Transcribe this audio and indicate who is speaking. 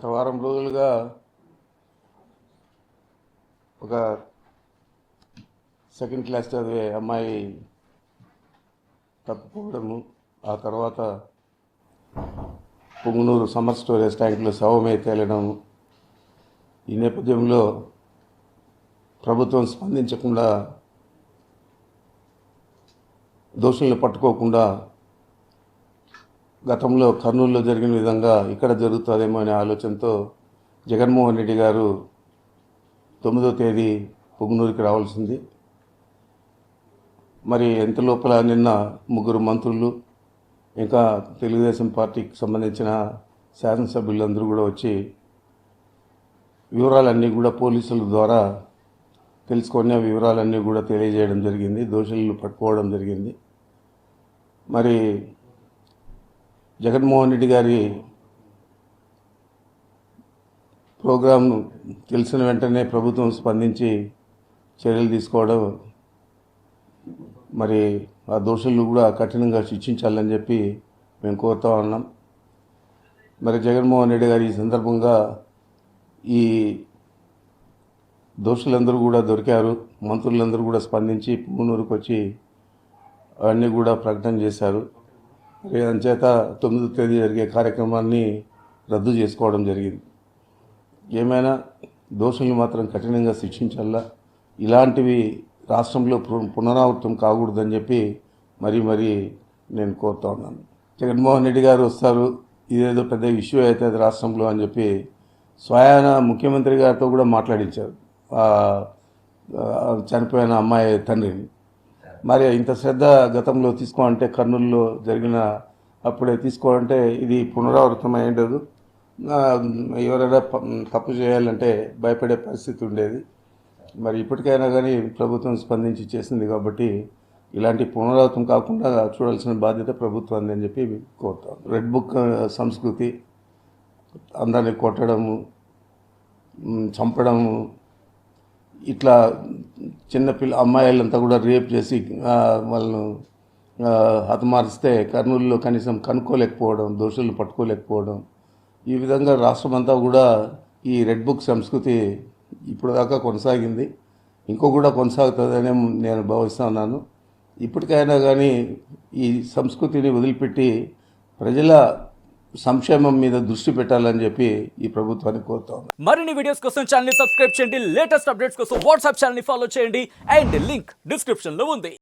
Speaker 1: గత వారం రోజులుగా ఒక సెకండ్ క్లాస్ చదివే అమ్మాయి తప్పిపోవడము, ఆ తర్వాత పుంగనూరు సమ్మర్ స్టోరేజ్ ట్యాంకులో శవమే తేలడం, ఈ నేపథ్యంలో ప్రభుత్వం స్పందించకుండా, దోషుల్ని పట్టుకోకుండా గతంలో కర్నూలులో జరిగిన విధంగా ఇక్కడ జరుగుతుందేమో అనే ఆలోచనతో జగన్మోహన్ రెడ్డి గారు 9వ తేదీ పుంగనూరుకి రావాల్సింది. మరి ఎంత లోపల నిన్న 3 మంత్రులు ఇంకా తెలుగుదేశం పార్టీకి సంబంధించిన శాసనసభ్యులందరూ కూడా వచ్చి వివరాలన్నీ కూడా పోలీసుల ద్వారా తెలుసుకొని వివరాలన్నీ కూడా తెలియజేయడం జరిగింది. దోషులను పట్టుకోవడం జరిగింది. మరి జగన్మోహన్ రెడ్డి గారి ప్రోగ్రాం తెలిసిన వెంటనే ప్రభుత్వం స్పందించి చర్యలు తీసుకోవడం, మరి ఆ దోషులను కూడా కఠినంగా శిక్షించాలని చెప్పి మేము కోరుతా ఉన్నాం. మరి జగన్మోహన్ రెడ్డి గారు ఈ సందర్భంగా ఈ దోషులందరూ కూడా దొరికారు. మంత్రులందరూ కూడా స్పందించి పుంగనూరుకు వచ్చి అవన్నీ కూడా ప్రకటన చేశారు. అంచేత 9వ తేదీ జరిగే కార్యక్రమాన్ని రద్దు చేసుకోవడం జరిగింది. ఏమైనా దోషుల్ని మాత్రం కఠినంగా శిక్షించాలా, ఇలాంటివి రాష్ట్రంలో పునరావృతం కాకూడదని చెప్పి మరీ నేను కోరుతా ఉన్నాను. జగన్మోహన్ రెడ్డి గారు వస్తారు, ఇదేదో పెద్ద ఇష్యూ అవుతుంది రాష్ట్రంలో అని చెప్పి స్వయాన ముఖ్యమంత్రి గారితో కూడా మాట్లాడించారు చనిపోయిన అమ్మాయి తండ్రిని. మరి ఇంత శ్రద్ధ గతంలో తీసుకోవాలంటే, కర్నూలులో జరిగిన అప్పుడే తీసుకోవాలంటే ఇది పునరావృతం అయ్యేది. ఎవరైనా తప్పు చేయాలంటే భయపడే పరిస్థితి ఉండేది. మరి ఇప్పటికైనా కానీ ప్రభుత్వం స్పందించి చేసింది కాబట్టి ఇలాంటి పునరావృతం కాకుండా చూడాల్సిన బాధ్యత ప్రభుత్వాన్ని అని చెప్పి కోరుతాం. రెడ్ బుక్ సంస్కృతి, అందరినీ కొట్టడము, చంపడము, ఇట్లా చిన్నపిల్ల అమ్మాయిలంతా కూడా రేప్ చేసి వాళ్ళను హతమారిస్తే కర్నూలులో కనీసం కనుక్కోలేకపోవడం, దోషులను పట్టుకోలేకపోవడం, ఈ విధంగా రాష్ట్రమంతా కూడా ఈ రెడ్ బుక్ సంస్కృతి ఇప్పుడు దాకా కొనసాగింది. ఇంకో కూడా కొనసాగుతుందనే నేను భావిస్తున్నాను. ఇప్పటికైనా కానీ ఈ సంస్కృతిని వదిలిపెట్టి ప్రజల సంక్షేమం మీద దృష్టి పెట్టాలని చెప్పి ఈ ప్రభుత్వాన్ని కోరుతాం.
Speaker 2: మరిన్ని వీడియోస్ కోసం ఛానల్ ని సబ్స్క్రైబ్ చేయండి. లేటెస్ట్ అప్డేట్స్ కోసం వాట్సాప్ ఛానల్ ని ఫాలో చేయండి. అండ్ లింక్ డిస్క్రిప్షన్ లో ఉంది.